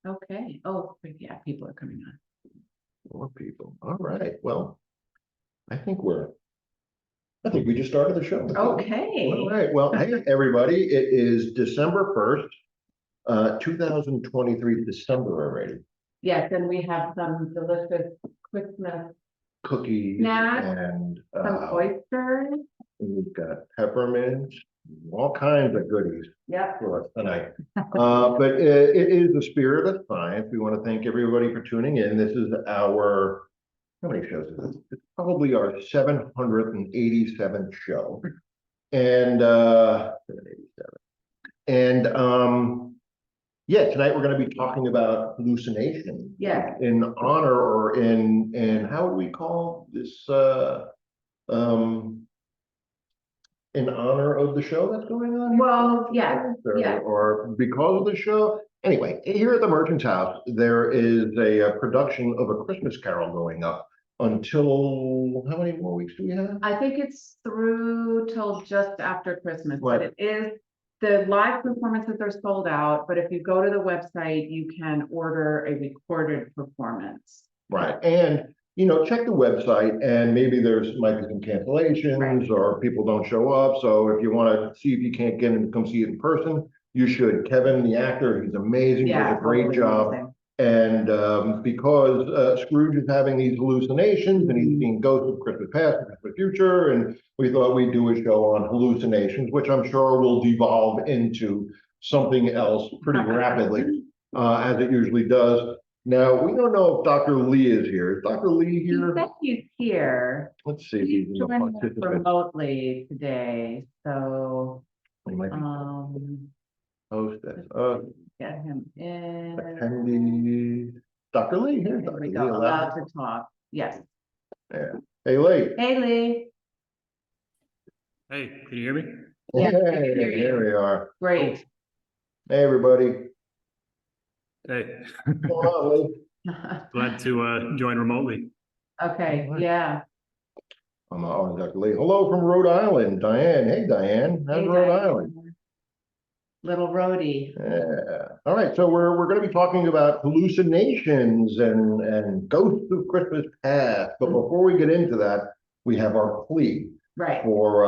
Okay. Oh, yeah, people are coming on. More people. All right. Well, I think we just started the show. Okay. All right. Well, hey, everybody. It is December 1st, 2023, December already. Yes, and we have some delicious Christmas Cookies snacks, and some oysters. we've got peppermints, all kinds of goodies Yep. for us tonight. But it is the spirit of science. We want to thank everybody for tuning in. This is our, how many shows is this? It's probably our 787th show. And 787. And yeah, tonight we're going to be talking about hallucination. Yes. In honor or in how would we call this in honor of the show that's going on? Well, yeah. Or because of the show. Anyway, here at the Merchant's House, there is a production of A Christmas Carol going up until, how many more weeks do we have? I think it's through till just after Christmas, Right. but it is, the live performances are sold out, but if you go to the website, you can order a recorded performance. Right, and check the website, and maybe might be some cancellations, Right. or people don't show up. So if you want to see if you can't get in to come see it in person, you should. Kevin, the actor, he's amazing. He does a great job. Amazing. And because Scrooge is having these hallucinations and he's seeing ghosts of Christmas past and Christmas future, and we thought we'd do a show on hallucinations, which I'm sure will devolve into something else pretty rapidly, as it usually does. Now, we don't know if Dr. Lee is here. Is Dr. Lee He here? said he's here. Let's see if he's in the joining us participant. remotely today, so He might be host. get him in. Attendees. Dr. Lee, here. There Dr. we Lee, go, allowed to talk. Yes. Yeah. Hey, Lee. Hey, Lee. Hey, can you hear me? Yeah, Hey, I can hear you. here we are. Great. Hey, everybody. Hey, Come on, Lee. glad to join remotely. Okay, All right. yeah. I'm Dr. Lee. Hello from Rhode Island, Diane. Hey, Diane. How's Hey, Rhode Diane. Island? Little roadie. Yeah. All right. So we're going to be talking about hallucinations and ghosts of Christmas past. But before we get into that, we have our plea Right. for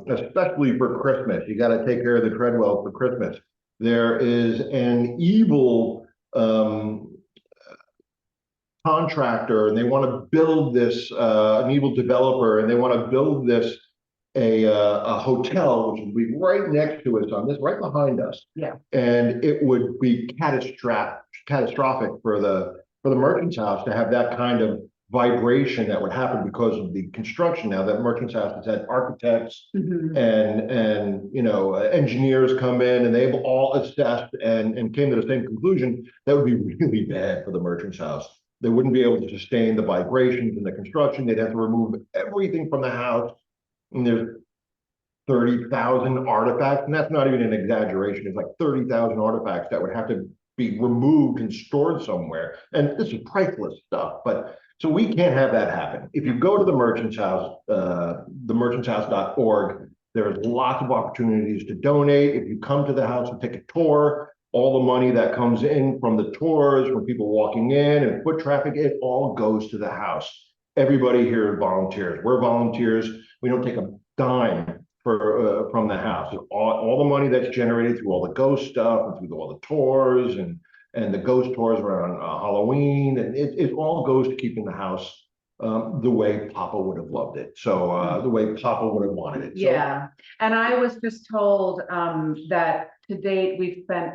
especially for Christmas. You got to take care of the Treadwell for Christmas. There is an evil contractor, and they want to build this an evil developer, and they want to build this a hotel, which would be right next to us on this, right behind us. Yeah. And it would be catastrophic for the Merchant's House to have that kind of vibration that would happen because of the construction. Now that Merchant's House has had architects and engineers come in, and they've all assessed and came to the same conclusion that would be really bad for the Merchant's House. They wouldn't be able to sustain the vibrations in the construction. They'd have to remove everything from the house. And there's 30,000 artifacts, and that's not even an exaggeration. It's like 30,000 artifacts that would have to be removed and stored somewhere. And this is priceless stuff, but so we can't have that happen. If you go to the Merchant's House, themerchantshouse.org, there's lots of opportunities to donate. If you come to the house and take a tour, all the money that comes in from the tours, from people walking in and foot traffic, it all goes to the house. Everybody here volunteers. We're volunteers. We don't take a dime from the house. All the money that's generated through all the ghost stuff and through all the tours and the ghost tours around Halloween, and it all goes to keeping the house the way Papa would have loved it. So the way Papa would have wanted it. So, yeah, and I was just told that to date we've spent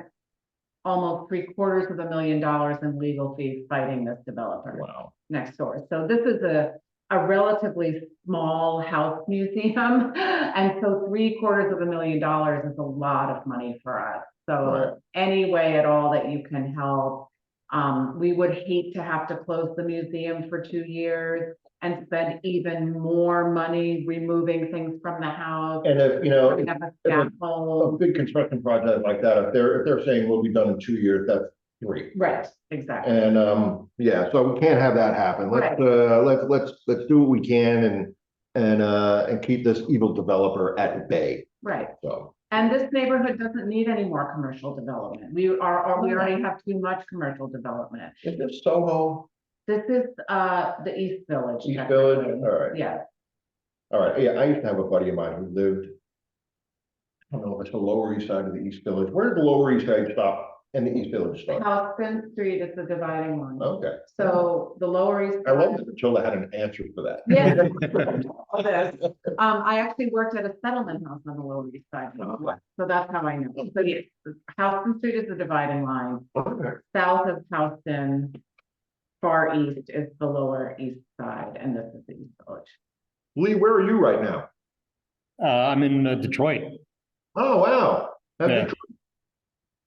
almost $750,000 in legal fees fighting this developer. Wow. Next door. So this is a relatively small house museum, and so $750,000 is a lot of money for us. So any way at all that you can help. We would hate to have to close the museum for 2 years and spend even more money removing things from the house. And if a a big construction project like that, if they're saying will be done in 2 years, that's 3. Right, exactly. And yeah, so we can't have that happen. Let's do what we can and keep this evil developer at bay. Right. So. And this neighborhood doesn't need any more commercial development. We already have too much commercial development. Is this Soho? This is, the East Village. East Village? technically. All right. Yeah, All right, yeah, I used to have a buddy of mine who lived, I don't know if it's the Lower East Side of the East Village. Where did the Lower East Side stop and the East Village start? Houston Street is the dividing line. Okay. So the Lower East. I love that Matilda had an answer for that. Yeah. I actually worked at a settlement house on the Lower East Side, so that's how I know. So yes, Houston Street is the dividing line. Okay. South of Houston, far east is the Lower East Side, and this is the East Village. Lee, where are you right now? I'm in Detroit. Oh, wow. Yeah.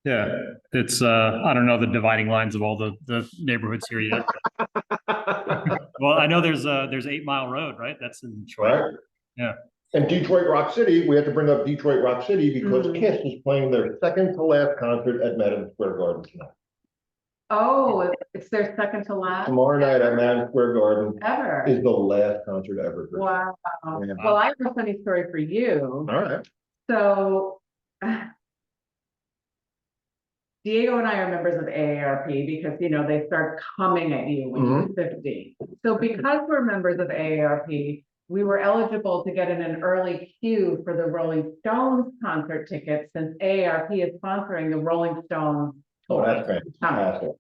Yeah, it's I don't know the dividing lines of all the neighborhoods here yet. Well, I know there's 8 Mile Road, right? That's in Detroit. Right. Yeah. And Detroit Rock City, we have to bring up Detroit Rock City because Kiss is playing their second to last concert at Madison Square Garden tonight. Oh, it's their second to last? Tomorrow night at Madison Square Garden Ever? is the last concert ever. Wow. Yeah. Well, I have a funny story for you. All right. So Diego and I are members of AARP because, you know, they start coming at you when you're 50. So because we're members of AARP, we were eligible to get in an early queue for the Rolling Stones concert tickets since AARP is sponsoring the Rolling Stones Oh, tour. that's fantastic.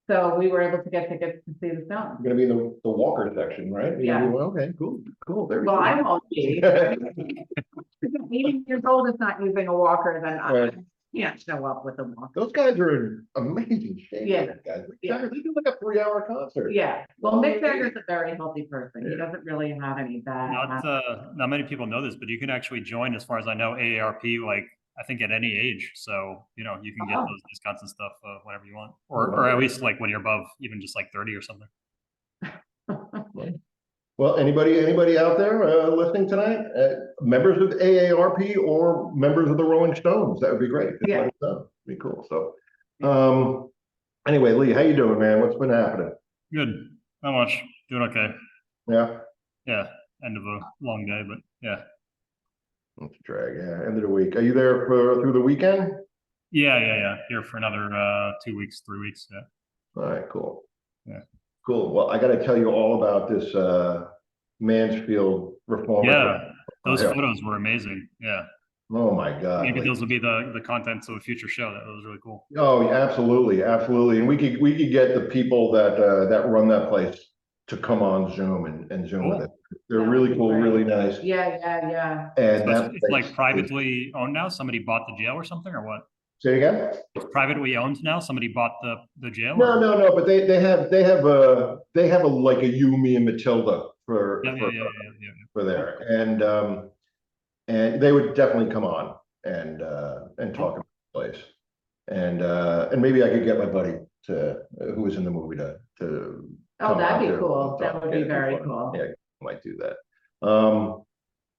So we were able to get tickets to see the Stones. You're gonna be in the Walker section, right? Yeah. Okay, cool, cool. Very Well, cool. I won't be. 80 years old is not using a walker, then I Right. can't show up with a walker. Those guys are in amazing shape. Yeah. Those guys. Yeah. They do like a 3-hour concert. Yeah, well, Mick Jagger's a very healthy person. He Yeah. doesn't really have any bad. Not many people know this, but you can actually join, as far as I know, AARP, like I think at any age. So, you know, you can get those discounts and stuff whenever you want, or at least like when you're above even just like 30 or something. Well, anybody out there listening tonight, members of AARP or members of the Rolling Stones, that would be great. Just let us know. Be cool. So, anyway, Lee, how you doing, man? What's been happening? Good. Not much. Doing okay. Yeah. Yeah. End of a long day, but yeah. That's a drag. Yeah. End of the week. Are you there through the weekend? Yeah. Here for another 2 weeks, 3 weeks. Yeah. All right. Cool. Yeah. Cool. Well, I got to tell you all about this Mansfield reform. Yeah. Those photos were amazing. Yeah. Oh my God. Maybe those will be the contents of a future show. That was really cool. Oh, absolutely, absolutely. And we could get the people that run that place to come on Zoom and Zoom with it. They're really cool, really nice. Yeah. And So it's like privately owned now. Somebody bought the jail or something, or what? Say again? It's privately owned now. Somebody bought the jail. No. But they have a like a you, me, and Matilda for there, and they would definitely come on and talk about the place, and maybe I could get my buddy who was in the movie to. Oh, that'd be cool. That would be very cool. Yeah, might do that.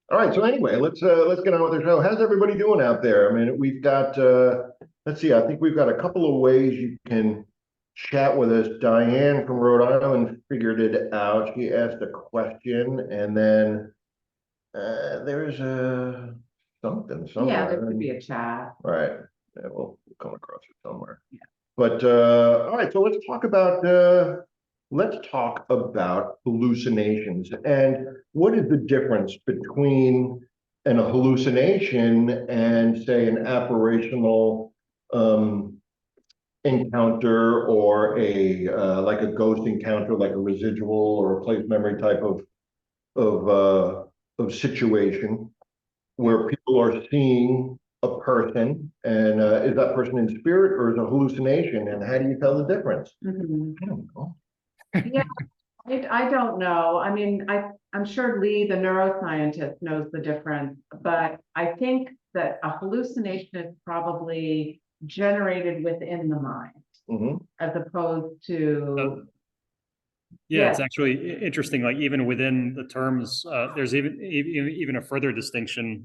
All right. So anyway, let's get on with the show. How's everybody doing out there? I mean, we've got let's see. I think we've got a couple of ways you can chat with us. Diane from Rhode Island figured it out. She asked a question, and then there's something somewhere. Yeah, there could be a chat. Right. Yeah, we'll come across it somewhere. Yeah. But all right. So let's talk about hallucinations and what is the difference between a hallucination and say an apparitional encounter or a like a ghost encounter, like a residual or a place memory type of situation where people are seeing a person and is that person in spirit or is it a hallucination, and how do you tell the difference? I don't know. Yeah, I don't know. I mean, I'm sure Lee, the neuroscientist, knows the difference, but I think that a hallucination is probably generated within the mind as opposed to. Yeah, it's actually interesting. Like even within the terms, there's even a further distinction,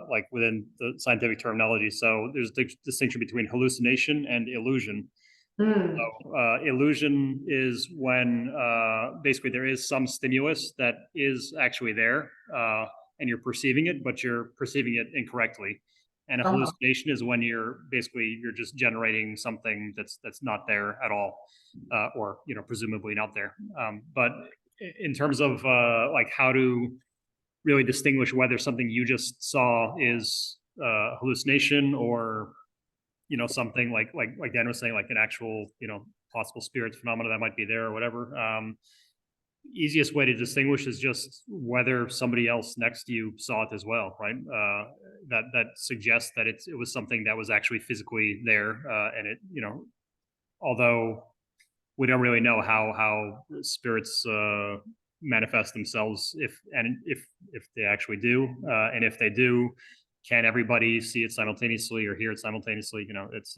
like within the scientific terminology. So there's a distinction between hallucination and illusion. So, illusion is when basically there is some stimulus that is actually there and you're perceiving it, but you're perceiving it incorrectly. And a Uh-huh. hallucination is when you're just generating something that's not there at all, or presumably not there. But in terms of like how to really distinguish whether something you just saw is hallucination or something like Dan was saying, like an actual possible spirits phenomena that might be there or whatever. Easiest way to distinguish is just whether somebody else next to you saw it as well, right? That suggests that it was something that was actually physically there, and it although we don't really know how spirits manifest themselves, if they actually do, and if they do, can everybody see it simultaneously or hear it simultaneously? It's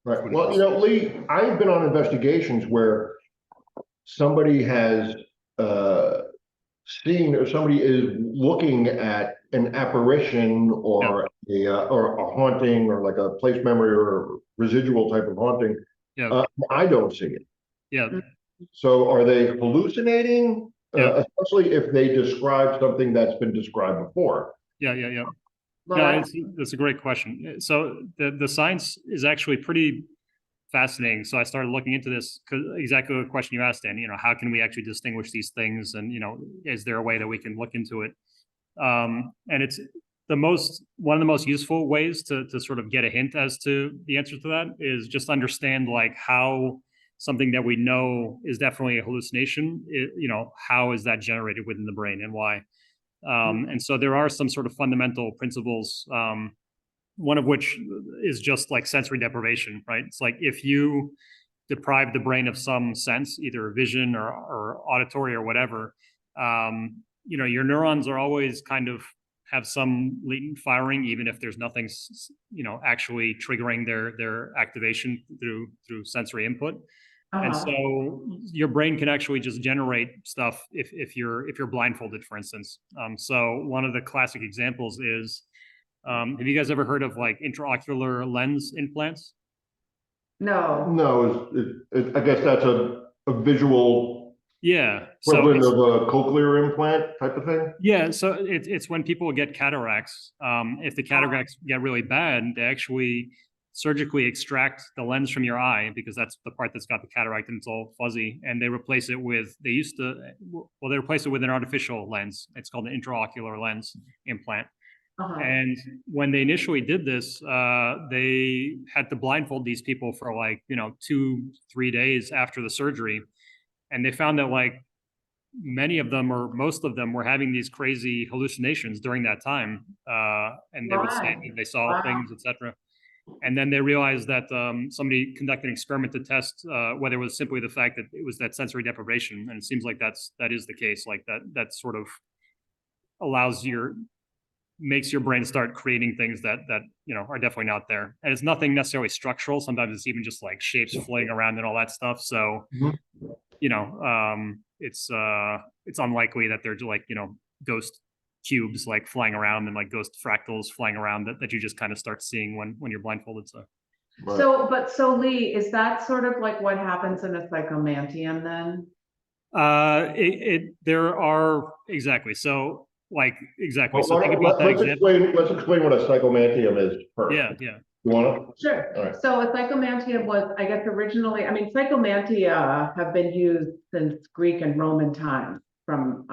Right. Well, Lee, I've been on investigations where somebody has seen, or somebody is looking at an apparition or a haunting, or like a place memory or residual type of haunting. I don't see it. Yeah. So are they hallucinating? Yeah. Especially if they describe something that's been described before. Yeah. Well, No, that's a great question. So the science is actually pretty fascinating. So I started looking into this because exactly the question you asked, Dan. How can we actually distinguish these things, and is there a way that we can look into it? And it's one of the most useful ways to sort of get a hint as to the answer to that is just understand like how something that we know is definitely a hallucination. How is that generated within the brain and why? And so there are some sort of fundamental principles, one of which is just like sensory deprivation, right? It's like if you deprive the brain of some sense, either vision or auditory or whatever, your neurons are always kind of have some latent firing, even if there's nothing, actually triggering their activation through sensory input. And so your brain can actually just generate stuff if you're blindfolded, for instance. So one of the classic examples is, have you guys ever heard of like intraocular lens implants? No, I guess that's a visual equivalent of a cochlear implant type of thing. Yeah, so it's when people get cataracts. If the cataracts get really bad, they actually surgically extract the lens from your eye, because that's the part that's got the cataract and it's all fuzzy, and they replace it with they replace it with an artificial lens. It's called an intraocular lens implant. And when they initially did this, they had to blindfold these people for 2-3 days after the surgery, and they found that like many of them or most of them were having these crazy hallucinations during that time, and they would say that they saw things, etc. And then they realized that somebody conducted an experiment to test whether it was simply the fact that it was that sensory deprivation, and it seems like that is the case. Like that sort of makes your brain start creating things that are definitely not there, and it's nothing necessarily structural. Sometimes it's even just like shapes floating around and all that stuff. So it's unlikely that they're like ghost cubes like flying around and like ghost fractals flying around that you just kind of start seeing when you're blindfolded. So Lee, is that sort of like what happens in a psychomantium then? There are exactly. So exactly. So think about that. Let's explain what a psychomantium is first. Yeah. You want to? Sure. All right. So a psychomantium was, I guess, originally, psychomantia have been used since Greek and Roman times, from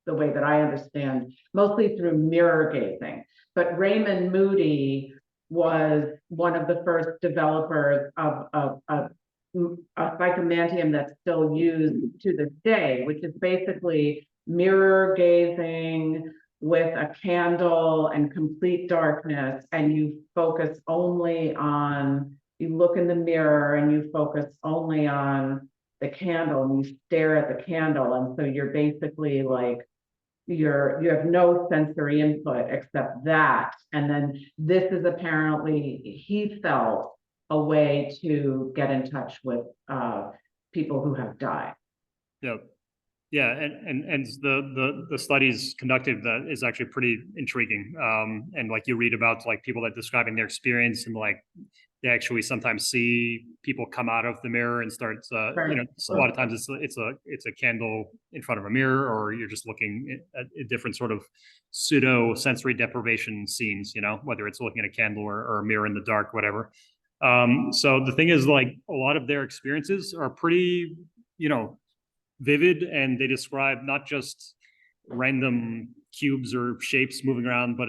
the way that I understand, mostly through mirror gazing. But Raymond Moody was one of the first developers of a psychomantium that's still used to this day, which is basically mirror gazing with a candle and complete darkness, and you look in the mirror and you focus only on the candle, and you stare at the candle, and so you're basically like you have no sensory input except that. And then this is apparently, he felt, a way to get in touch with people who have died. Yep. Yeah, and the studies conducted that is actually pretty intriguing. And like you read about like people that describing their experience, and like they actually sometimes see people come out of the mirror and start, Right. a lot of times it's a candle in front of a mirror, or you're just looking at different sort of pseudo sensory deprivation scenes, whether it's looking at a candle or a mirror in the dark, whatever. So the thing is, like, a lot of their experiences are pretty, vivid, and they describe not just random cubes or shapes moving around, but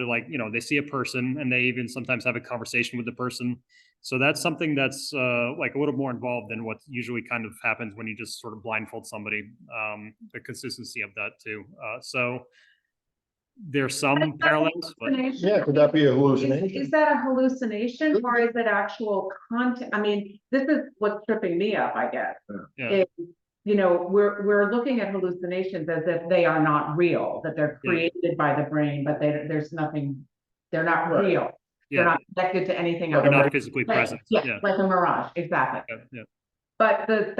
they see a person, and they even sometimes have a conversation with the person. So that's something that's like a little more involved than what usually kind of happens when you just sort of blindfold somebody. The consistency of that too. So there's some parallels, but Yeah, could that be a hallucination? Is that a hallucination, or is it actual content? I mean, this is what's tripping me up, I guess. yeah. We're looking at hallucinations as if they are not real, that they're created by the brain, but there's nothing, they're not Right. real. They're not connected to anything Like else. They're not physically present. Yeah, like a mirage, exactly. Yeah. But but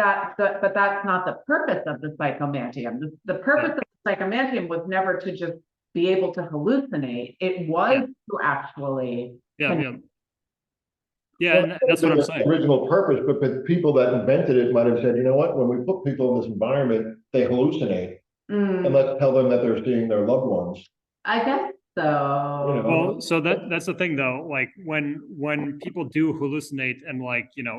that's not the purpose of the psychomantium. The purpose of the psychomantium was never to just be able to hallucinate. It was to actually. Yeah, and that's what I'm saying. Original purpose, but people that invented it might have said, you know what, when we put people in this environment, they hallucinate. And let's tell them that they're seeing their loved ones. I guess so. Well, so that's the thing though, like when people do hallucinate, and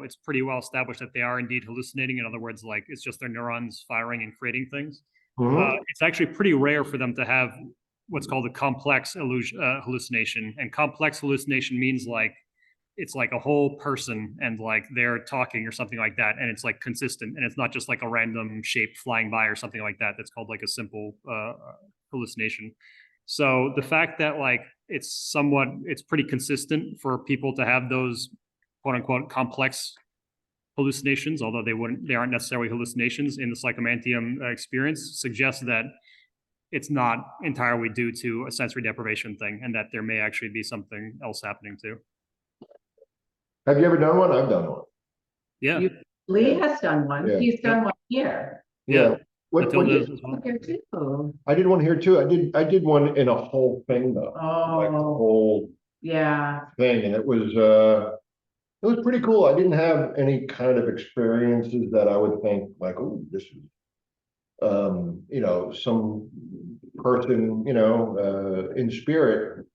it's pretty well established that they are indeed hallucinating. In other words, like, it's just their neurons firing and creating things. It's actually pretty rare for them to have what's called a complex hallucination. And complex hallucination means like it's like a whole person, and like they're talking or something like that, and it's like consistent, and it's not just like a random shape flying by or something like that. That's called like a simple hallucination. So the fact that like it's pretty consistent for people to have those quote unquote complex hallucinations, although they aren't necessarily hallucinations in the psychomantium experience, suggests that it's not entirely due to a sensory deprivation thing, and that there may actually be something else happening too. Have you ever done one? I've done one. Yeah. Lee has done one. Yeah. He's done one here. Yeah. Matilda as well. Here too. I did one here too. I did one in a whole thing though. Like the Oh, whole yeah. thing, and it was pretty cool. I didn't have any kind of experiences that I would think like, oh, this is some person, in spirit.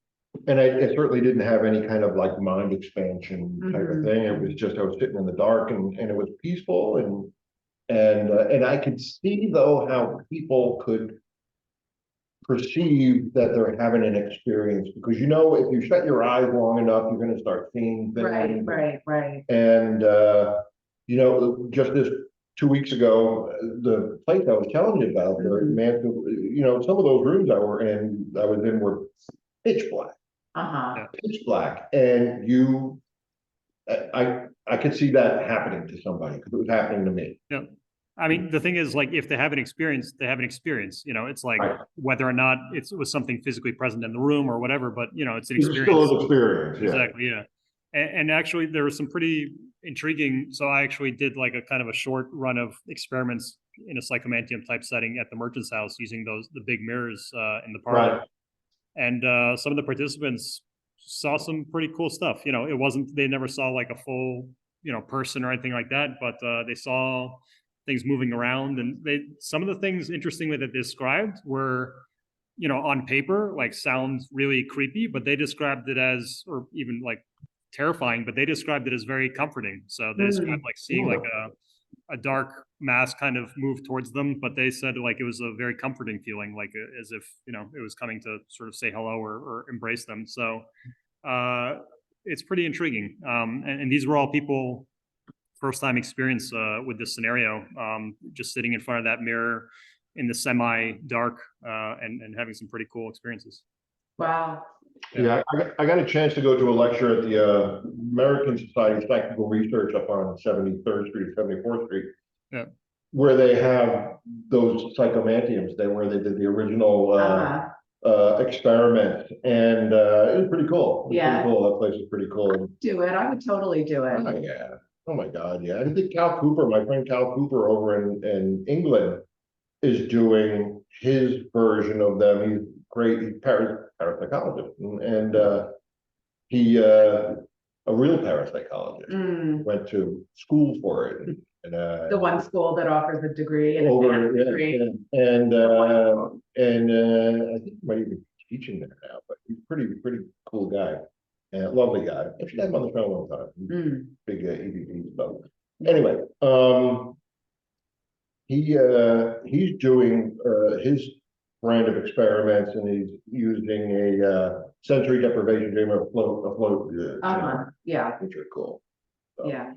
And I certainly didn't have any kind of like mind expansion type of thing. It was just, I was sitting in the dark, and it was peaceful, and I could see though how people could perceive that they're having an experience, because if you shut your eyes long enough, you're going to start seeing things. Right. And just this 2 weeks ago, the place I was telling you about, man, some of those rooms I was in were pitch black. Pitch black, and I could see that happening to somebody, because it was happening to me. Yeah. I mean, the thing is, like, if they have an experience, they have an experience. It's like whether or not it was something physically present in the room or whatever, but it's an experience. It's still an experience, yeah. Exactly, yeah. And actually, there was some pretty intriguing. So I actually did like a kind of a short run of experiments in a psychomantium type setting at the merchant's house, using the big mirrors in the parlor. Right. And some of the participants saw some pretty cool stuff. They never saw like a full, person or anything like that, but they saw things moving around. And some of the things, interestingly, that they described were, on paper, like, sound really creepy, but they described it as, or even like terrifying, but they described it as very comforting. So they described like seeing like a dark mass kind of move towards them, but they said like it was a very comforting feeling, like as if it was coming to sort of say hello or embrace them. So it's pretty intriguing. And these were all people first time experience with this scenario, just sitting in front of that mirror in the semi dark and having some pretty cool experiences. Wow. Yeah, I got a chance to go to a lecture at the American Society of Psychical Research up on 73rd Street, 74th Street, where they have those psychomantiums. Where they did the original experiment, and it was pretty cool. Pretty cool. That place was pretty cool. I would totally do it. Oh, yeah. Oh my God, yeah. I think my friend Cal Cooper over in England is doing his version of them. He's great. He's parapsychologist, and he a real parapsychologist. Mm, Went to school for it. And, the one school that offers a degree and over, advanced degree. and I think he might even be teaching there now, but he's pretty cool guy. And lovely guy. I should have him on the phone one time. Mm, Big EVP stuff. Anyway, he's doing his brand of experiments, and he's using a sensory deprivation dream of afloat. yeah, Which are cool. So, yeah.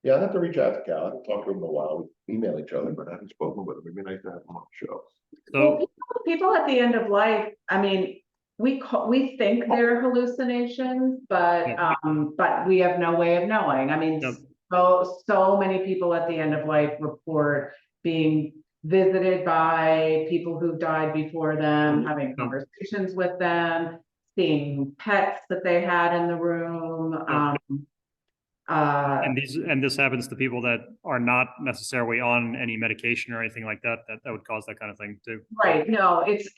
yeah, I'd have to reach out to Cal. I haven't talked to him in a while. We email each other, but I haven't spoken with him. It'd be nice to have him on the show. Well, So people at the end of life, I mean, we think they're hallucinations, Yeah. but we have no way of knowing. I mean, Yep. so many people at the end of life report being visited by people who died before them, having Yep. conversations with them, seeing pets that they had in the room. and this happens to people that are not necessarily on any medication or anything like that, that would cause that kind of thing too. Right, no, it's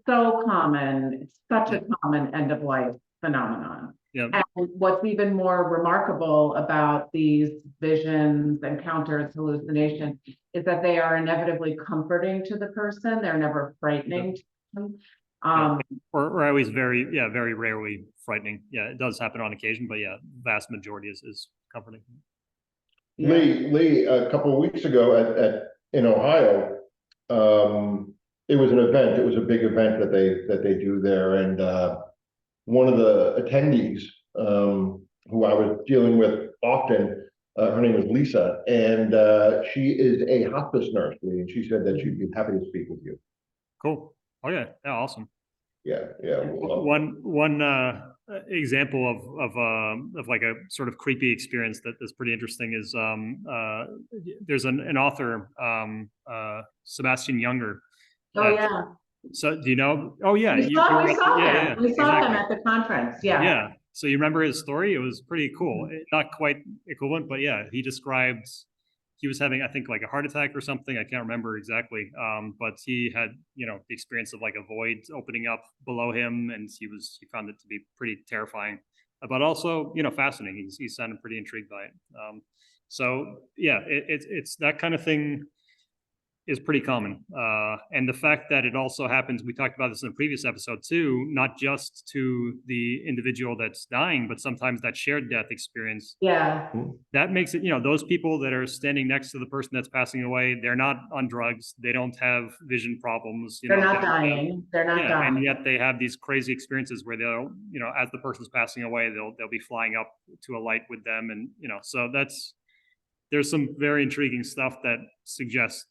so common, it's such a common end of life phenomenon. Yeah. And what's even more remarkable about these visions, encounters, hallucinations, is that they are inevitably comforting to the person, they're never frightening to them. Or always very rarely frightening. Yeah, it does happen on occasion, but yeah, vast majority is comforting. Yeah. Lee, a couple of weeks ago in Ohio, it was an event. It was a big event that they do there, and one of the attendees, who I was dealing with often, her name was Lisa, and she is a hospice nurse, Lee, and she said that she'd be happy to speak with you. Cool. Oh yeah, awesome. Yeah. One example of like a sort of creepy experience that's pretty interesting is there's an author, Sebastian Junger. Oh yeah. So do you know? Oh yeah, we saw him. We saw him exactly. at the conference. Yeah. Yeah. So you remember his story? It was pretty cool. Not quite equivalent, but yeah, he described he was having, I think, like a heart attack or something. I can't remember exactly. But he had, the experience of like a void opening up below him, and he found it to be pretty terrifying, but also, fascinating. He sounded pretty intrigued by it. So yeah, it's that kind of thing is pretty common. And the fact that it also happens, we talked about this in a previous episode too, not just to the individual that's dying, but sometimes that shared death experience. Yeah. That makes it, those people that are standing next to the person that's passing away, they're not on drugs. They don't have vision problems. They're not dying. They're not dying. And yet they have these crazy experiences where they'll, as the person's passing away, they'll be flying up to a light with them. And, so there's some very intriguing stuff that suggests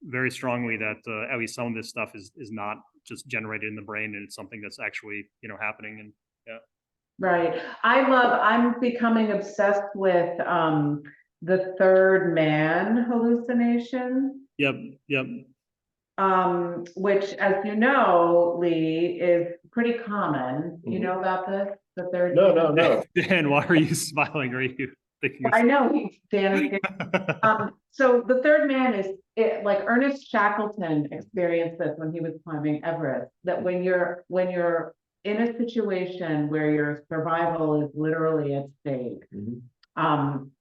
very strongly that at least some of this stuff is not just generated in the brain, and it's something that's actually happening. And yeah, right. I'm becoming obsessed with the third man hallucination. Yep. Which, as you know, Lee, is pretty common. You know about this? The third. No. Dan, why are you smiling? Are you thinking? I know Dan. So the third man is like Ernest Shackleton experienced this when he was climbing Everest. That when you're in a situation where your survival is literally at stake,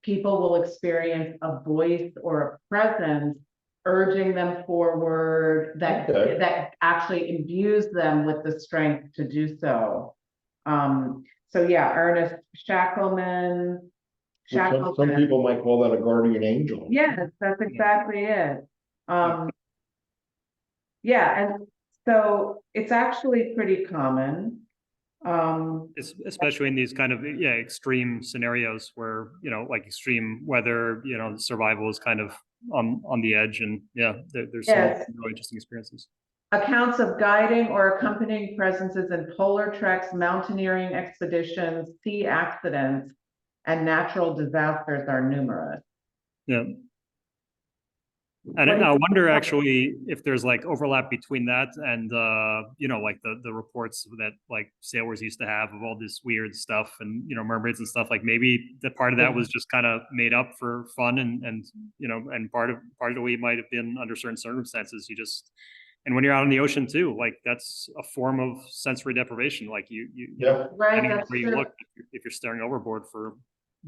people will experience a voice or a presence urging them forward that actually imbues them with the strength to do so. So yeah, Ernest Shackleton. Some people might call that a guardian angel. Yes, that's exactly it. Yeah, and so it's actually pretty common. Especially in these kind of extreme scenarios where like extreme weather, survival is kind of on the edge, and there's some really interesting experiences. Accounts of guiding or accompanying presences in polar treks, mountaineering expeditions, sea accidents, and natural disasters are numerous. Yeah. And I wonder actually if there's like overlap between that and like the reports that like sailors used to have of all this weird stuff and mermaids and stuff. Like maybe the part of that was just kind of made up for fun, and part of it might have been under certain circumstances. You just And when you're out in the ocean too, like that's a form of sensory deprivation. Like you Yeah. Right, depending on that's where you true. look, if you're staring overboard for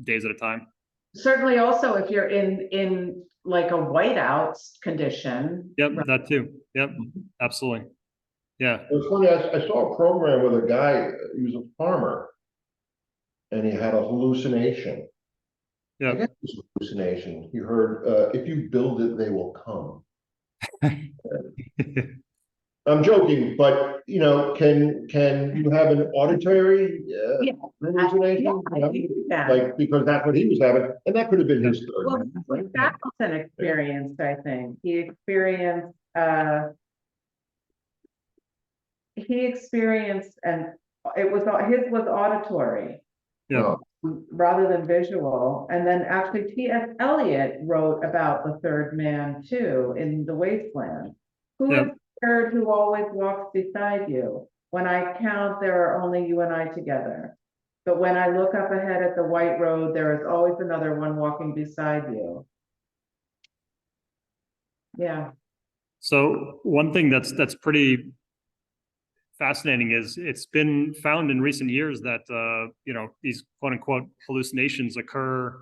days at a time. Certainly also if you're in like a whiteout condition. Yep, right? that too. Yep, absolutely. Yeah. It was funny, I saw a program with a guy, he was a farmer, and he had a hallucination. I Yeah. guess it was a hallucination. He heard, if you build it, they will come. I'm joking, but you know, can you have an auditory Yeah. hallucination? Yeah. Like, because that's what he was having, and that could have been his third. Well, man, that's right? what Shackleton experienced, I think. He experienced, and it was, his was auditory. Yeah. Well, Rather than visual. And then actually T.S. Eliot wrote about the third man too in The Wasteland. Who is Yeah. the third who always walks beside you? When I count, there are only you and I together. But when I look up ahead at the white road, there is always another one walking beside you. Yeah. So one thing that's pretty fascinating is it's been found in recent years that you know, these quote unquote hallucinations occur.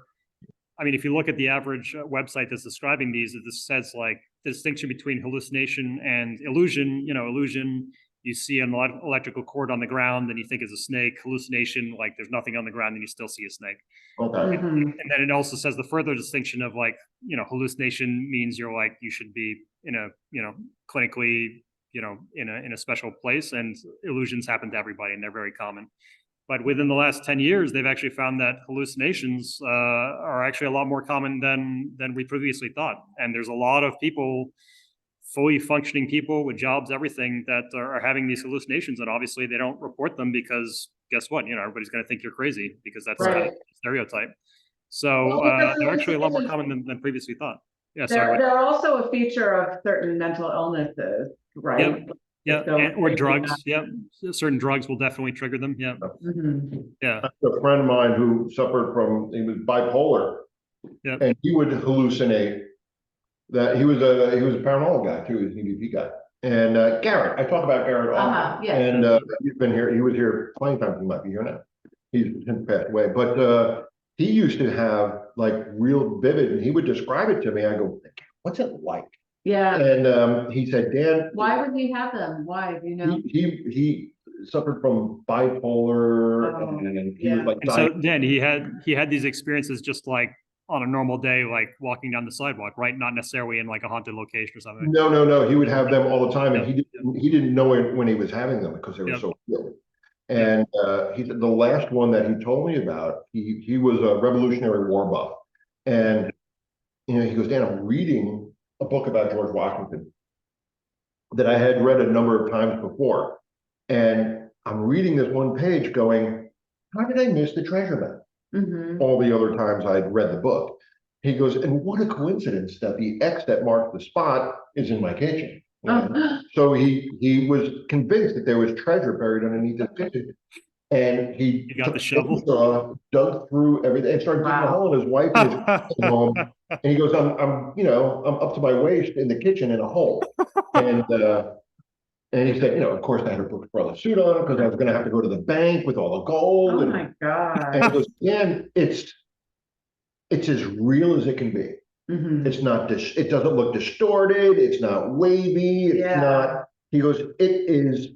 I mean, if you look at the average website that's describing these, it just says like the distinction between hallucination and illusion. You know, illusion, you see an electrical cord on the ground and you think it's a snake. Hallucination, like there's nothing on the ground and you still see a snake. okay. Mhm. And then it also says the further distinction of like, you know, hallucination means you're like, you should be in a, you know, clinically, you know, in a special place, and illusions happen to everybody and they're very common. But within the last 10 years, they've actually found that hallucinations are actually a lot more common than we previously thought. And there's a lot of people, fully functioning people with jobs, everything, that are having these hallucinations. And obviously they don't report them because guess what? You know, everybody's going to think you're crazy because that's kind of Right. a stereotype. So Well, because they're actually a lot more hallucinations- common than previously thought. Yeah, sorry. They're also a feature of certain mental illnesses, right? Yeah, So- or drugs. Yeah, certain drugs will definitely trigger them. Yeah, Mhm. yeah, A friend of mine who suffered from, he was bipolar, yeah. and he would hallucinate that he was a paranormal guy too, he was an EVP guy. And Garrett, I talk about Garrett often. Yeah. And he's been here, he was here plenty of times, he might be here now. He's since passed away, but he used to have like real vivid, and he would describe it to me. I go, what's it like? Yeah. And he said, Dan, Why would he have them? Why, do you know? he suffered from bipolar, Oh, and he yeah. was like And so Dan, he had these experiences just like on a normal day, like walking down the sidewalk, right? Not necessarily in like a haunted location or something. No, he would have them all the time, and Yep. he didn't know it when he was having them because they were Yep. so real. And he said the last one that he told me about, he was a Revolutionary War buff, and you know, he goes, Dan, I'm reading a book about George Washington that I had read a number of times before, and I'm reading this one page going, how did I miss the treasure map? Mhm. All the other times I'd read the book. He goes, and what a coincidence that the X that marked the spot is in my kitchen. You know? So he was convinced that there was treasure buried underneath his kitchen. And he got took the shovel? chainsaw, dug through everything, and started digging a Wow. hole in his wife and his home. And he goes, I'm you know, I'm up to my waist in the kitchen in a hole. And he said, you know, of course I had to put a suit on because I was going to have to go to the bank with all the gold. Oh and my God. and he goes, Dan, it's as real as it can be. Mhm. It's not it doesn't look distorted, it's not wavy, it's Yeah. not, he goes, it is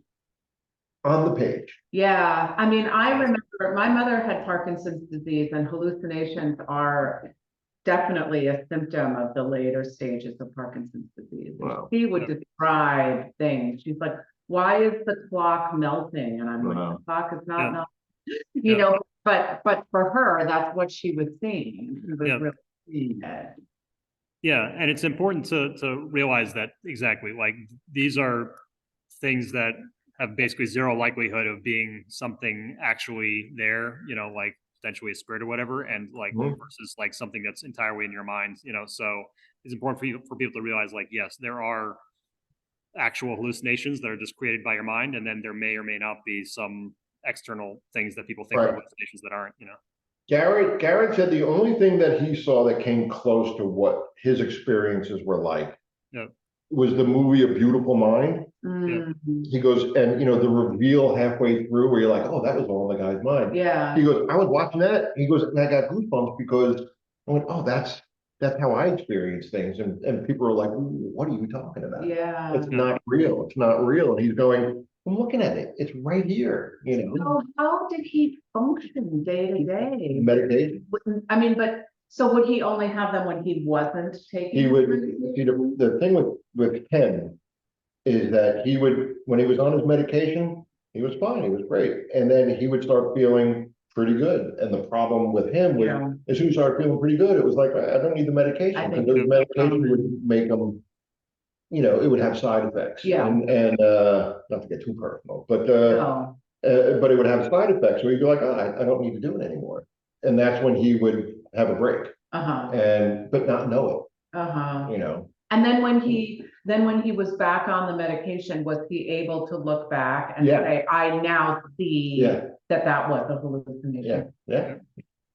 on the page. Yeah, I mean, I remember my mother had Parkinson's disease, and hallucinations are definitely a symptom of the later stages of Parkinson's disease. Wow. She would Yeah. describe things. She's like, why is the clock melting? And I'm like, Wow. the clock is not Yeah. melting. Yeah. You know, but for her, that's what she was seeing. She was Yeah. really seeing it. Yeah, and it's important to realize that exactly, like these are things that have basically zero likelihood of being something actually there, you know, like potentially a spirit or whatever, and like Mhm. versus like something that's entirely in your mind, you know. So it's important for people to realize, like, yes, there are actual hallucinations that are just created by your mind, and then there may or may not be some external things that people think are Right. hallucinations that aren't, you know. Garrett said the only thing that he saw that came close to what his experiences were like Yeah. was the movie A Beautiful Mind. Mhm. He goes, and the reveal halfway through where you're like, oh, that was all in the guy's mind. Yeah. He goes, I was watching that. He goes, and I got goosebumps because I went, oh, that's how I experience things. And people are like, what are you talking about? Yeah. It's not real. It's not real. And he's going, I'm looking at it. It's right here. So how did he function day to day? Meditation. I mean, but so would he only have them when he wasn't taking? He would medication? see the thing with Ken is that he would, when he was on his medication, he was fine, he was great. And then he would start feeling pretty good. And the problem with him was, Yeah. as soon as he started feeling pretty good, it was like, I don't need the medication. I Because think those medication would make him, it would have side effects. Yeah. And not to get too personal, but No. but it would have side effects. So he'd be like, oh, I don't need to do it anymore. And that's when he would have a break but not know it, And then when he was back on the medication, was he able to look back and Yeah. say, I now see Yeah. that was a hallucination? Yeah.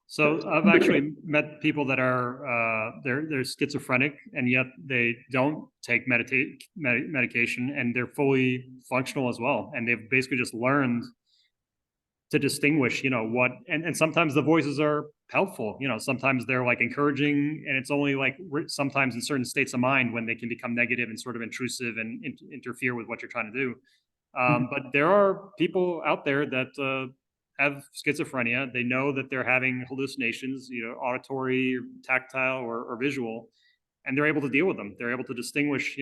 So I've actually met people that are they're schizophrenic and yet they don't take medication and they're fully functional as well. And they've basically just learned to distinguish, what, and sometimes the voices are helpful, sometimes they're like encouraging, and it's only like sometimes in certain states of mind when they can become negative and sort of intrusive and interfere with what you're trying to do. But there are people out there that have schizophrenia. They know that they're having hallucinations, auditory, tactile, or visual, and they're able to deal with them. They're able to distinguish,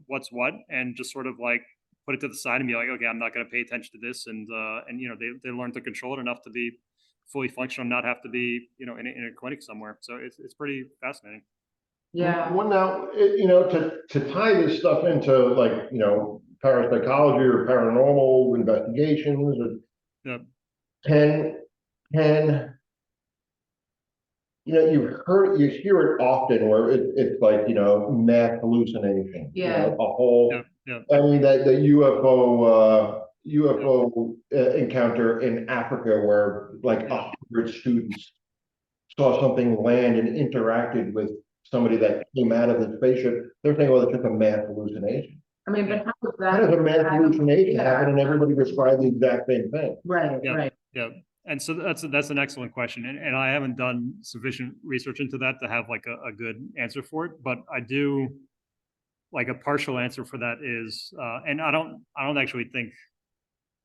what's what, and just sort of like put it to the side and be like, okay, I'm not going to pay attention to this, and they learn to control it enough to be fully functional, and not have to be in a clinic somewhere. So it's pretty fascinating. Yeah. Well, now, to tie this stuff into like, parapsychology or paranormal investigations, Yeah. can you hear it often where it's like, mass hallucination. Yeah. A whole, Yeah. I mean, the UFO encounter in Africa where like 100 students saw something land and interacted with somebody that came out of the spaceship. They're saying, well, it's just a mass hallucination. I mean, but how does that? How does a mass hallucination Yeah. happen and everybody described the exact same thing? Right, right. Yeah. And so that's an excellent question. And I haven't done sufficient research into that to have like a good answer for it, but I do like a partial answer for that is, and I don't actually think,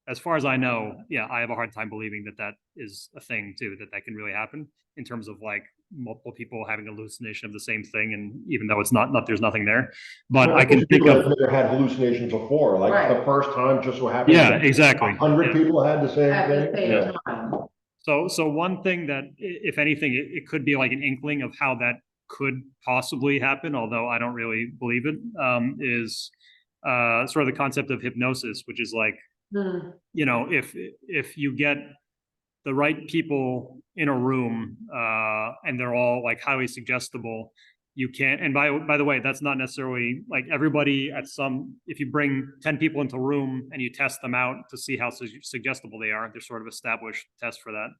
as far as I know, I have a hard time believing that is a thing too, that can really happen in terms of like multiple people having a hallucination of the same thing. And even though it's not there's nothing there, but Well, I can think people of, have never had hallucinations before, like Right. the first time just so happened. yeah, exactly. 100 people had the same At the thing. same time. So one thing that, if anything, it could be like an inkling of how that could possibly happen, although I don't really believe it, is sort of the concept of hypnosis, which is like, if you get the right people in a room and they're all like highly suggestible, you can't, and by the way, that's not necessarily like everybody if you bring 10 people into a room and you test them out to see how suggestible they are, there's sort of established tests for that.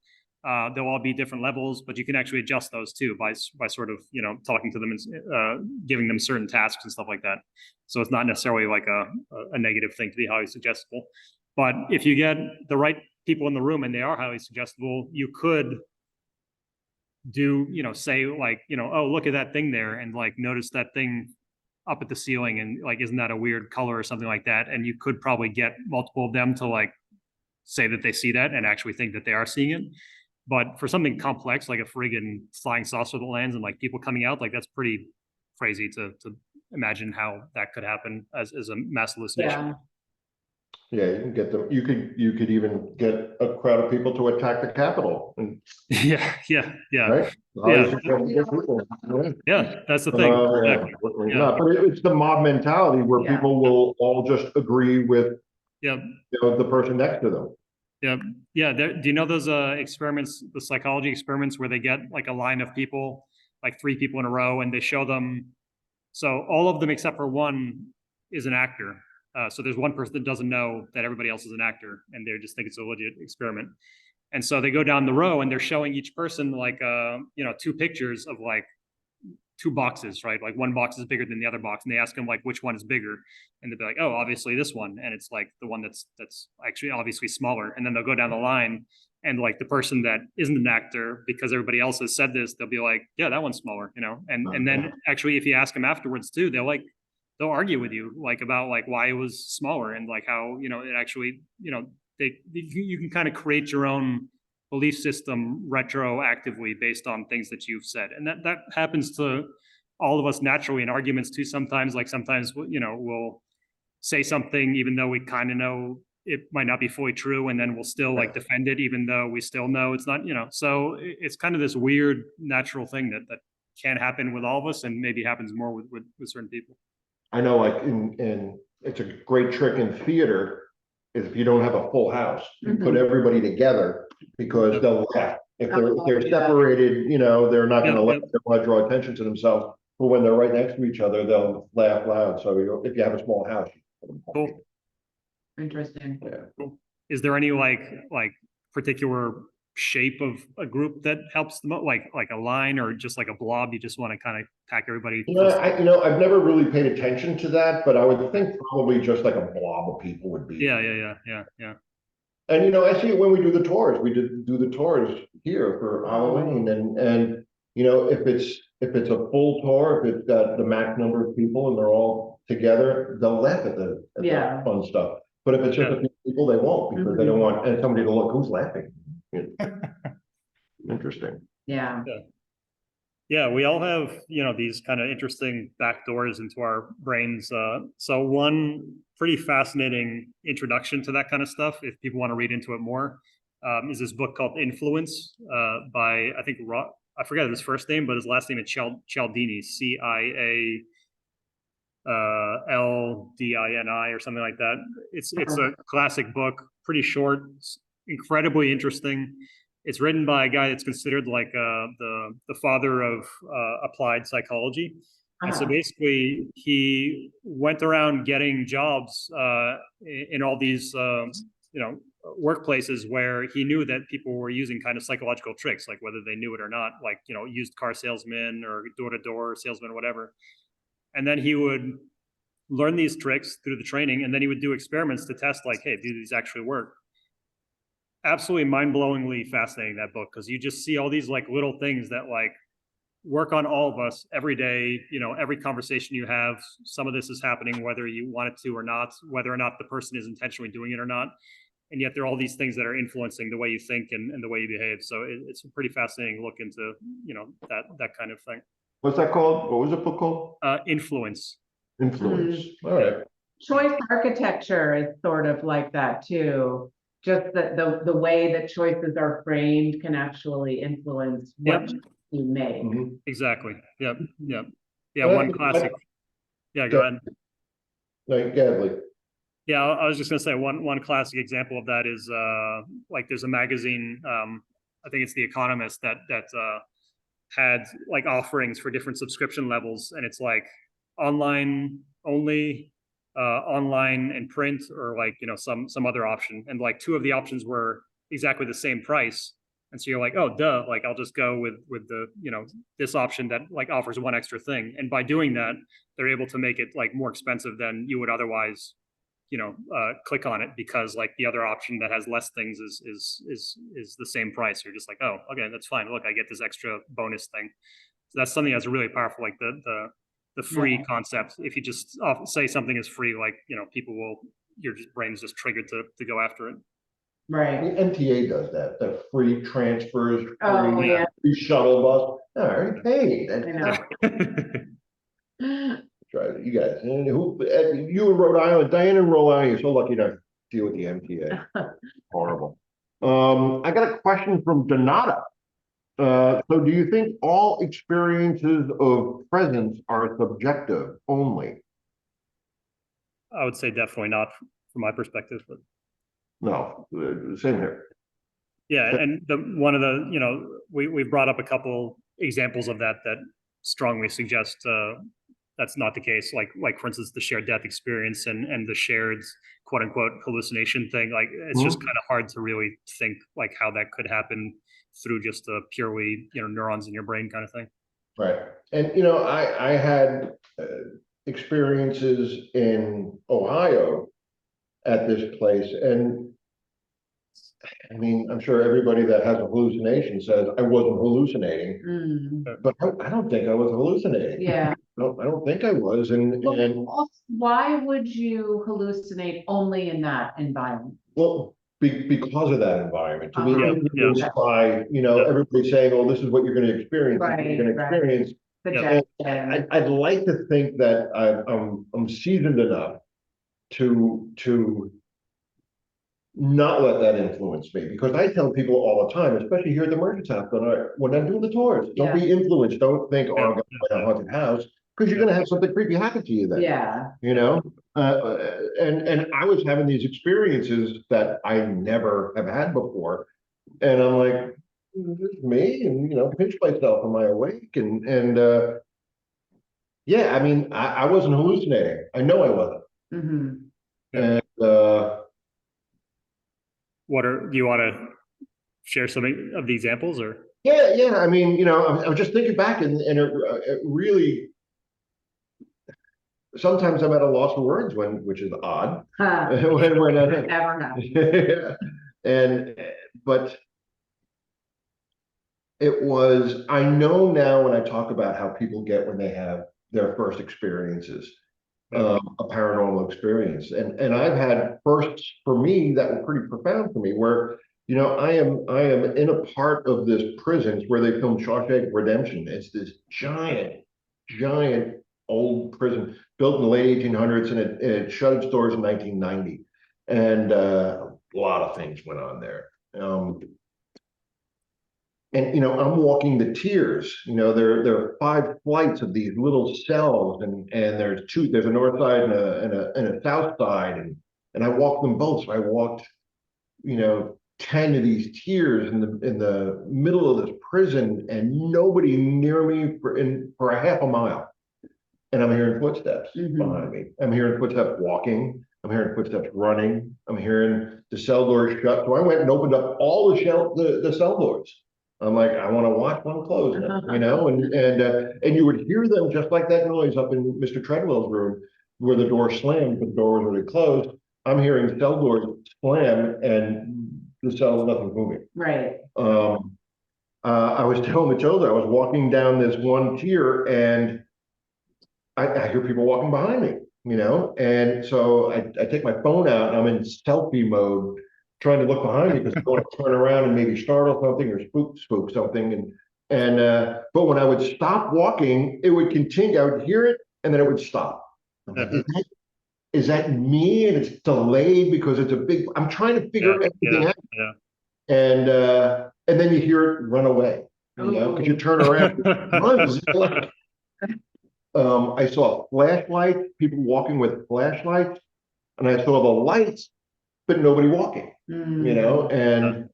They'll all be different levels, but you can actually adjust those too by sort of, talking to them and giving them certain tasks and stuff like that. So it's not necessarily like a negative thing to be highly suggestible. But if you get the right people in the room and they are highly suggestible, you could do, say like, oh, look at that thing there, and like notice that thing up at the ceiling, and like, isn't that a weird color or something like that? And you could probably get multiple of them to like say that they see that and actually think that they are seeing it. But for something complex like a friggin' flying saucer that lands and like people coming out, like that's pretty crazy to imagine how that could happen as a mass hallucination. Yeah. Yeah, you can get them. You could even get a crowd of people to attack the Capitol. Yeah. Right? Yeah, that's the thing. Exactly. No, but it's the mob mentality where people will all just agree with the person next to them. Yeah. Do you know those experiments, the psychology experiments, where they get like a line of people, like 3 people in a row, and they show them, so all of them except for one is an actor. So there's one person that doesn't know that everybody else is an actor, and they just think it's a legit experiment. And so they go down the row and they're showing each person like 2 pictures of like two boxes, right? Like one box is bigger than the other box, and they ask them like which one is bigger, and they'll be like, oh, obviously this one, and it's like the one that's actually obviously smaller, and then they'll go down the line, and like the person that isn't an actor, because everybody else has said this, they'll be like, yeah, that one's smaller, you know, and then actually if you ask them afterwards too, they'll argue with you like about like why it was smaller and like how, you know, it actually, you know, you can kind of create your own belief system retroactively based on things that you've said. And that happens to all of us naturally in arguments too. Sometimes, you know, we'll say something even though we kind of know it might not be fully true, and then we'll still like defend it even though we still know it's not, you know. So it's kind of this weird natural thing that can happen with all of us, and maybe happens more with certain people. I know, like in it's a great trick in theater is if you don't have a full house, you put everybody together because they'll laugh. If they're separated, you know, they're not going to let draw attention to themselves. But when they're right next to each other, they'll laugh loud. So if you have a small house, cool. Interesting. Yeah. Cool. Is there any like particular shape of a group that helps the most, like a line or just like a blob? You just want to kind of pack everybody. I've never really paid attention to that, but I would think probably just like a blob of people would be. Yeah. And, you know, I see it when we do the tours. We do the tours here for Halloween, and you know, if it's a full tour, if it's got the max number of people and they're all together, they'll laugh at the fun stuff. But if it's just a few people, they won't, because they don't want somebody to look who's laughing. Interesting. Yeah. Yeah, we all have, you know, these kind of interesting back doors into our brains. So one pretty fascinating introduction to that kind of stuff, if people want to read into it more, is this book called Influence by, I think, I forget his first name, but his last name is Cialdini, Cialdini or something like that. It's a classic book, pretty short, incredibly interesting. It's written by a guy that's considered like the father of applied psychology. And so basically, he went around getting jobs in all these, you know, workplaces where he knew that people were using kind of psychological tricks, like whether they knew it or not, like, you know, used car salesmen or door-to-door salesmen, whatever. And then he would learn these tricks through the training, and then he would do experiments to test, like, hey, do these actually work? Absolutely mind-blowingly fascinating, that book, because you just see all these like little things that like work on all of us every day. You know, every conversation you have, some of this is happening whether you want it to or not, whether or not the person is intentionally doing it or not. And yet there are all these things that are influencing the way you think and the way you behave. So it's a pretty fascinating look into, you know, that kind of thing. What's that called? What was the book called? Influence. Influence. All right. Choice architecture is sort of like that too. Just that the way that choices are framed can actually influence what you make. Exactly. Yep. Yeah. One classic. Yeah, go ahead. Yeah, I was just gonna say one classic example of that is like there's a magazine, I think it's The Economist, that had like offerings for different subscription levels, and it's like online only, online and print, or like, you know, some other option, and like two of the options were exactly the same price, and so you're like, oh duh, like I'll just go with the, you know, this option that like offers one extra thing, and by doing that they're able to make it like more expensive than you would otherwise, you know, click on it, because like the other option that has less things is the same price. You're just like, oh, okay, that's fine, look, I get this extra bonus thing. So that's something that's really powerful, like the free concept. If you just say something is free, like, you know, people will, your brain's just triggered to go after it. Right. The MTA does that. The free transfers, free shuttle bus. I already paid. Right, you guys, and you in Rhode Island, Diane in Rhode Island, you're so lucky to deal with the MTA. Horrible. I got a question from Donata. So do you think all experiences of presence are subjective only? I would say definitely not from my perspective, but no, same here. Yeah, and one of the, you know, we brought up a couple examples of that strongly suggest that's not the case. Like for instance, the shared death experience and the shared quote unquote hallucination thing. Like it's just kind of hard to really think like how that could happen through just a purely, you know, neurons in your brain kind of thing. Right. And, you know, I had experiences in Ohio at this place. And I mean, I'm sure everybody that has a hallucination says I wasn't hallucinating, but I don't think I was hallucinating. Yeah. I don't think I was. And Why would you hallucinate only in that environment? well, because of that environment, to be Yeah, influenced by, you know, everybody saying, oh, this is what you're going to experience. This is what you're going to experience. Suggestion. I'd like to think that I'm seasoned enough to not let that influence me, because I tell people all the time, especially here at the Merchants House, when I'm doing the tours, don't be influenced. Don't think, oh, I'm going to play a haunted house, because you're going to have something creepy happen to you then. Yeah. You know, and I was having these experiences that I never have had before, and I'm like, this is me, and you know, pinch myself, am I awake? And yeah, I mean, I wasn't hallucinating. I know I wasn't. And do you want to share some of the examples, or? yeah. I mean, you know, I was just thinking back, and it really, sometimes I'm at a loss for words, which is odd. when Never know. But it was, I know now when I talk about how people get when they have their first experiences, a paranormal experience. And I've had firsts for me that were pretty profound for me, where, you know, I am in a part of this prison. It's where they filmed Shawshank Redemption. It's this giant old prison built in the late 1800s, and it shut its doors in 1990. And a lot of things went on there. And you know, I'm walking the tiers. You know, there are 5 flights of these little cells, and there's a north side and a south side, and I walked them both. So I walked, you know, 10 of these tiers in the middle of this prison, and nobody near me for a half a mile. And I'm hearing footsteps behind me. I'm hearing footsteps walking. I'm hearing footsteps running. I'm hearing the cell doors shut. So I went and opened up all the cell doors. I'm like, I want to watch one close now, you know, and you would hear them just like that noise up in Mr. Treadwell's room, where the door slammed, but the door was already closed. I'm hearing cell doors slam, and the cell, nothing's moving. Right. I was telling Matilda, I was walking down this one tier, and I hear people walking behind me, you know, and so I take my phone out, and I'm in selfie mode, trying to look behind me, because I want to turn around and maybe startle something or spook something. But when I would stop walking, it would continue. I would hear it, and then it would stop. I'm like, is that me? And it's delayed because it's a big. I'm trying to figure everything out. And then you hear it run away, you know, because you turn around, I saw flashlights, people walking with flashlights, and I saw the lights, but nobody walking, you know, and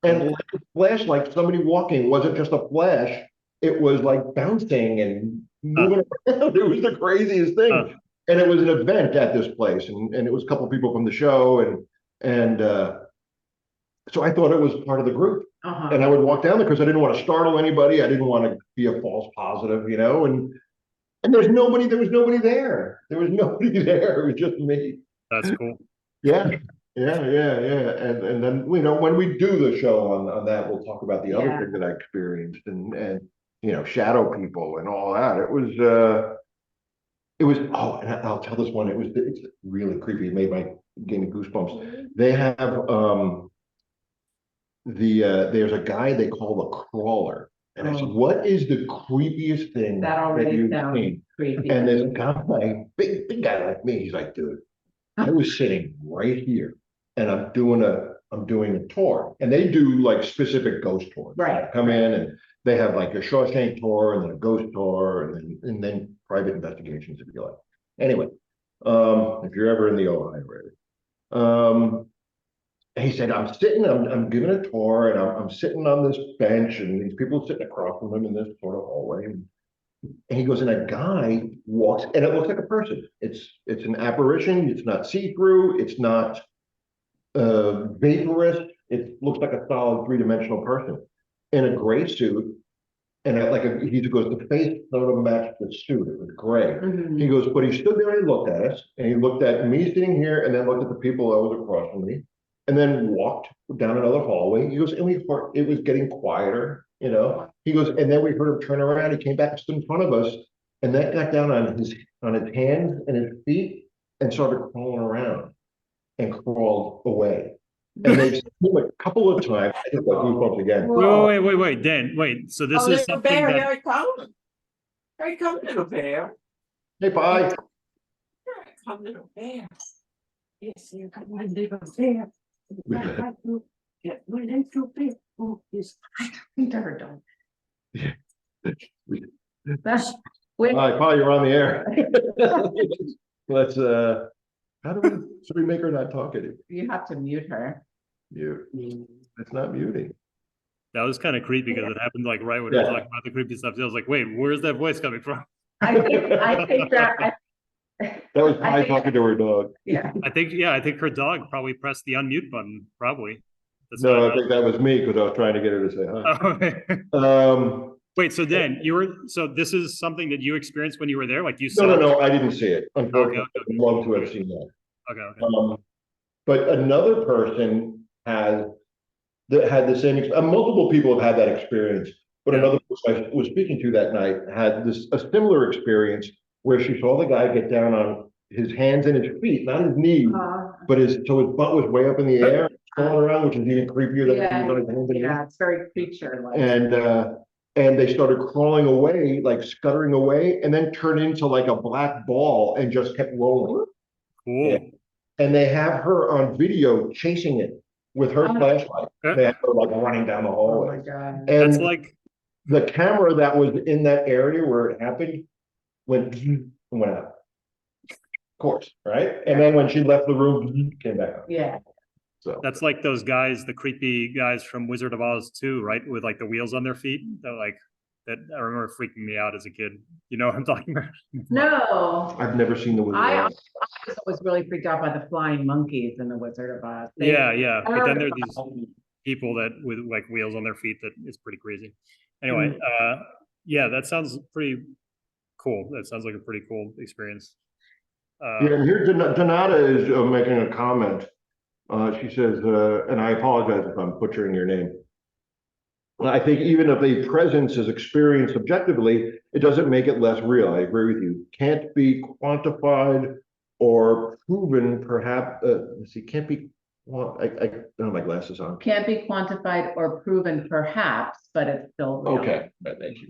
like a flashlight, somebody walking wasn't just a flash, it was like bouncing and moving around. It was the craziest thing. And it was an event at this place, and it was a couple of people from the show, and so I thought it was part of the group. And I would walk down there because I didn't want to startle anybody. I didn't want to be a false positive, you know, and there was nobody there. There was nobody there. It was just me. That's cool. Yeah. And then, you know, when we do the show on that, we'll talk about the other thing that I experienced, and you know, shadow people and all that. It was, oh, and I'll tell this one. It's really creepy. It gave me goosebumps. They have there's a guy they call the crawler. And I said, what is the creepiest thing that you've seen? Creepy. And this guy, big guy like me, he's like, dude, I was sitting right here, and I'm doing a tour, and they do like specific ghost tours. Right. Come in, and they have like a Shawshank tour, and then a ghost tour, and then private investigations, if you like. Anyway, if you're ever in the Ohio area. He said, I'm giving a tour, and I'm sitting on this bench, and these people sitting across from him in this sort of hallway. And he goes, and a guy walks, and it looks like a person. It's an apparition. It's not see-through. It's not vaporous. It looks like a solid 3-dimensional person in a gray suit, And he goes, the face sort of matched the suit. It was gray. Mhm. He goes, but he stood there and he looked at us, and he looked at me sitting here, and then looked at the people that was across from me, and then walked down another hallway. He goes, and it was getting quieter, you know. He goes, and then we heard him turn around. He came back and stood in front of us, and then got down on his hands and his feet and started crawling around and crawled away. And they've seen him a couple of times. I just got goosebumps again. Wait, Dan, wait. So this is something bear, that here I come. Here I come, little bear. Hey, bye. Here I come, little bear. Yes, here come my little bear. Get my little bear. Oh, yes. I think to her dog. Wait, Wait, Paul, you're on the air. Let's, should we make her not talk anymore? you have to mute her. Mute. It's not muting. that was kind of creepy because it happened like right when we were talking about the creepy stuff. So I was like, wait, where's that voice coming from? I think that, That was I Pi think- talking to her dog. yeah. I think her dog probably pressed the unmute button, probably. That's No, what I think that was me because I was trying to get her to say hi. Oh. Wait, so Dan, so this is something that you experienced when you were there? Like you saw? No, I didn't see it. Unfortunately, Okay. I'd love to have seen that. Okay. But another person had the same, multiple people have had that experience. But Yeah. another person I was speaking to that night had a similar experience where she saw the guy get down on his hands and his feet, not his knees, but his butt was way up in the air, crawling around, which is even creepier than Yeah, he was on his hands and knees. Yeah, it's very creature-like. And they started crawling away, like scuttering away, and then turned into like a black ball and just kept rolling. Cool. Yeah. And they have her on video chasing it with her flashlight. Yeah. They have her like running down the Oh hallway. my God. That's And like, the camera that was in that area where it happened went out. Of course, right? And then when she left the room, came back up. Yeah, So that's like those guys, the creepy guys from Wizard of Oz too, right? With like the wheels on their feet. That I remember freaking me out as a kid. You know what I'm talking about? no, I've never seen the Wizard I of Oz. was really freaked out by the flying monkeys in the Wizard of Oz. Yeah. But then there are these people that with like wheels on their feet that is pretty crazy. Anyway, yeah, that sounds pretty cool. That sounds like a pretty cool experience. Yeah, and here Donata is making a comment. She says, and I apologize if I'm butchering your name. I think even if a presence is experienced objectively, it doesn't make it less real. I agree with you. Can't be quantified or proven, perhaps. Let's see, can't be. Well, I don't have my glasses on. Can't be quantified or proven perhaps, but it's still real. Okay, thank you.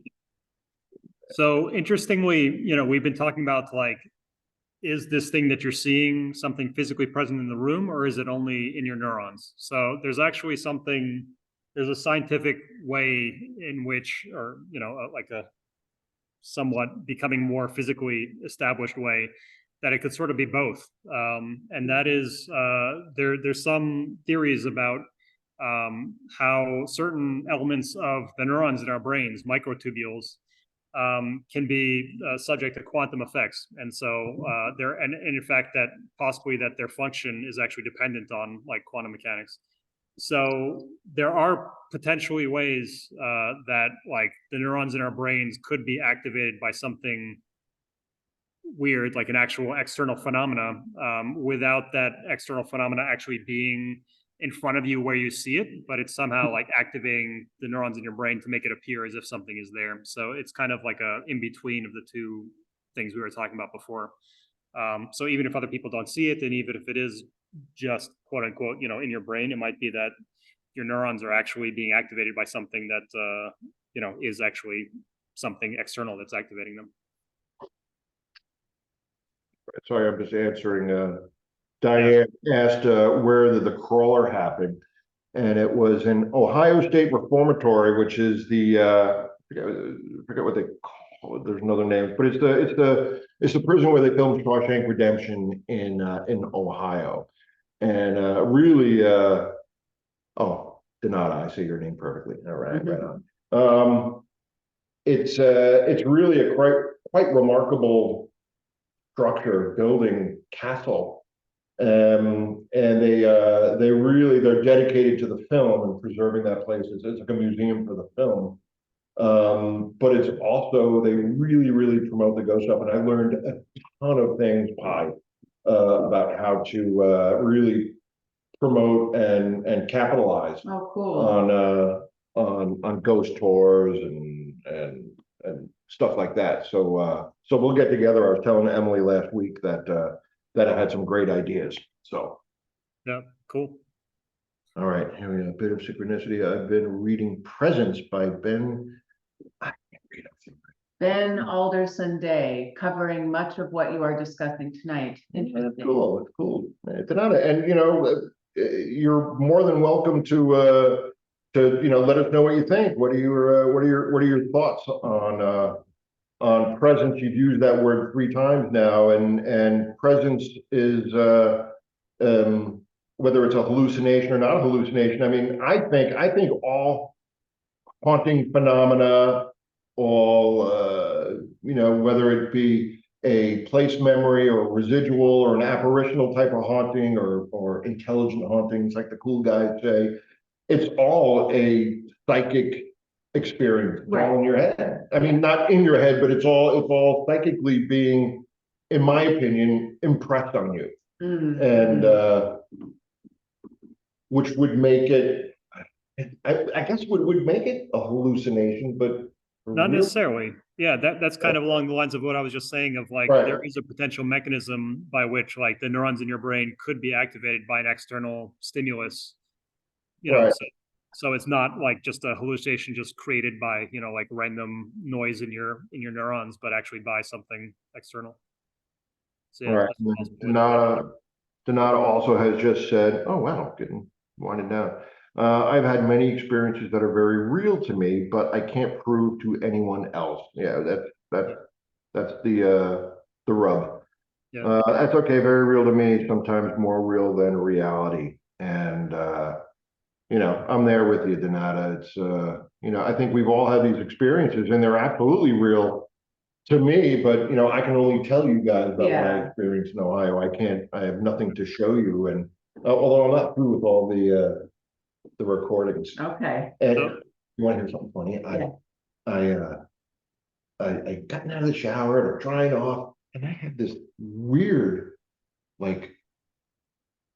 So interestingly, we've been talking about like, is this thing that you're seeing something physically present in the room, or is it only in your neurons? So there's actually there's a scientific way in which, or, like a somewhat becoming more physically established way that it could sort of be both. And that is, there's some theories about how certain elements of the neurons in our brains, microtubules, can be subject to quantum effects. And so and in fact, that possibly that their function is actually dependent on like quantum mechanics. So there are potentially ways that like the neurons in our brains could be activated by something weird, like an actual external phenomena, without that external phenomena actually being in front of you where you see it, but it's somehow like activating the neurons in your brain to make it appear as if something is there. So it's kind of like a in between of the two things we were talking about before. So even if other people don't see it, and even if it is just quote unquote, in your brain, it might be that your neurons are actually being activated by something that, is actually something external that's activating them. Sorry, I'm just answering. Diane asked where the crawler happened, and it was in Ohio State Reformatory, which is the I forget what they call it. There's another name, but it's the prison where they filmed Shawshank Redemption in Ohio, and really Donata, I say your name perfectly. All right, right on. It's really a quite remarkable structure, building, castle. And they're dedicated to the film and preserving that place. It's like a museum for the film. But it's also, they really, really promote the ghost stuff. And I learned a ton of things about how to really promote and capitalize Oh, cool. on ghost tours and stuff like that. So we'll get together. I was telling Emily last week that I had some great ideas. So Yeah, cool. all right, here we go. A bit of synchronicity. I've been reading Presence by Ben. I can't read it. Ben Alderson Day, covering much of what you are discussing tonight. That's Interesting. cool. It's cool. And you're more than welcome to let us know what you think. What are your thoughts on presence? You've used that word 3 times now, and presence is whether it's a hallucination or not a hallucination. I mean, I think all haunting phenomena, all whether it be a place memory or residual or an apparitional type of haunting or intelligent hauntings, like the cool guys say, it's all a psychic experience. It's all in your head. I mean, not in your head, but it's all psychically being, in my opinion, impressed on you. And which would make it, I guess would make it a hallucination, but Not necessarily. Yeah, that's kind of along the lines of what I was just saying of like, Right. there is a potential mechanism by which like the neurons in your brain could be activated by an external stimulus, Right. so it's not like just a hallucination just created by, like random noise in your neurons, but actually by something external. So yeah, Right. that's a possibility. Donata also has just said, oh, wow, getting winding down. I've had many experiences that are very real to me, but I can't prove to anyone else. Yeah, that's the rub. Yeah. That's okay, very real to me, sometimes more real than reality. And I'm there with you, Donata. It's I think we've all had these experiences and they're absolutely real to me, but I can only tell you guys about what I experienced in Ohio. I have nothing to show you. And although I'm not through with all the recordings. Okay. And you want to hear something funny? I gotten out of the shower and I'm drying off, and I had this weird, like,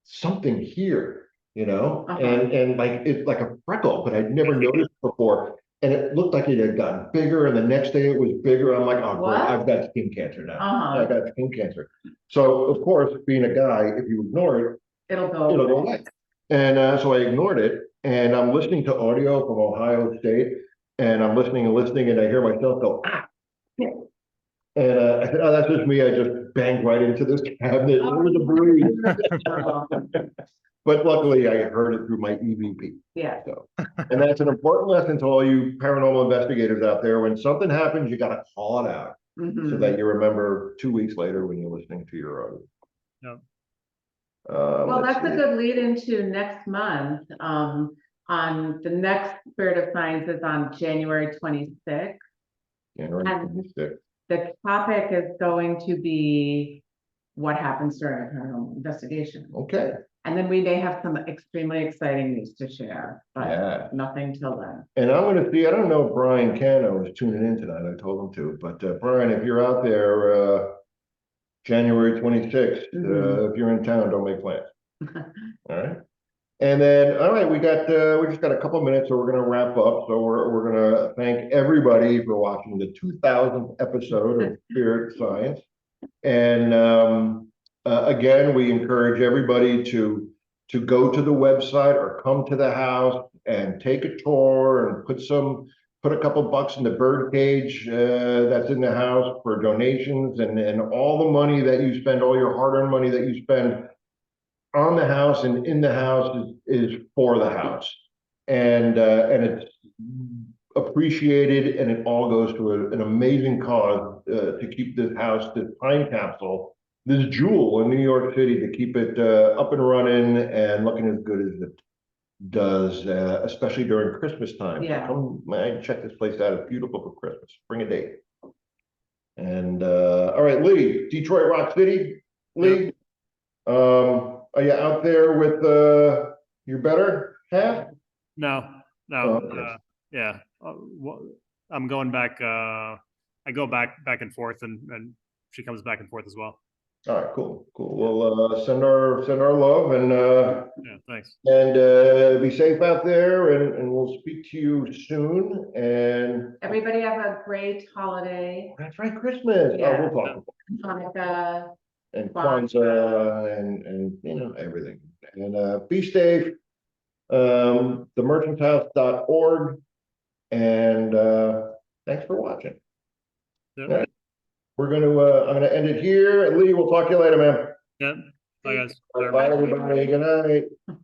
something here, and like it's like a freckle, but I'd never noticed before. And it looked like it had gotten bigger, and the next day it was bigger. I'm like, oh, great, I've got skin cancer now. I got skin cancer. So of course, being a guy, if you ignore it, it'll go away. And so I ignored it, and I'm listening to audio from Ohio State, and I'm listening, and I hear myself go, ah. And I said, oh, that's just me. I just banged right into this cabinet. It was a breeze. But luckily, I heard it through my EVP. Yeah. So, and that's an important lesson to all you paranormal investigators out there. When something happens, you got to call it out so that you remember 2 weeks later when you're listening to your audio. Yeah. Well, that's a good lead into next month. On the next Spirit of Science is on January 26th. January 26th. The topic is going to be what happens during a paranormal investigation. Okay. And then we may have some extremely exciting news to share, but nothing till then. And I'm going to see, I don't know if Brian Cano is tuning in tonight. I told him to, but Brian, if you're out there, January 26th, if you're in town, don't make plans. All right. And then, all right, we just got a couple minutes, so we're going to wrap up. So we're going to thank everybody for watching the 2000th episode of Spirit Science. And again, we encourage everybody to go to the website or come to the house and take a tour and put a couple bucks in the bird cage that's in the house for donations, and all the money that you spend, all your hard-earned money that you spend on the house and in the house is for the house, and it's appreciated, and it all goes to an amazing cause to keep this house, this time capsule, this jewel in New York City, to keep it up and running and looking as good as it does, especially during Christmas time. Yeah. So come check this place out. It's beautiful for Christmas. Bring a date. And all right, Lee, Detroit Rock City, Lee. Are you out there with your better half? No. Okay. Yeah. I'm going back. I go back and forth, and she comes back and forth as well. All right, cool. We'll send our love and Yeah, thanks. and be safe out there, and we'll speak to you soon. And Everybody have a great holiday. that's right, Christmas. Yeah. We'll talk. Hanukkah. And Kwanzaa and everything. And be safe. Themerchantshouse.org. And thanks for watching. Yep. All right. I'm gonna end it here. And Lee, we'll talk to you later, man. Yeah. Bye, guys. Bye, everybody. Good night.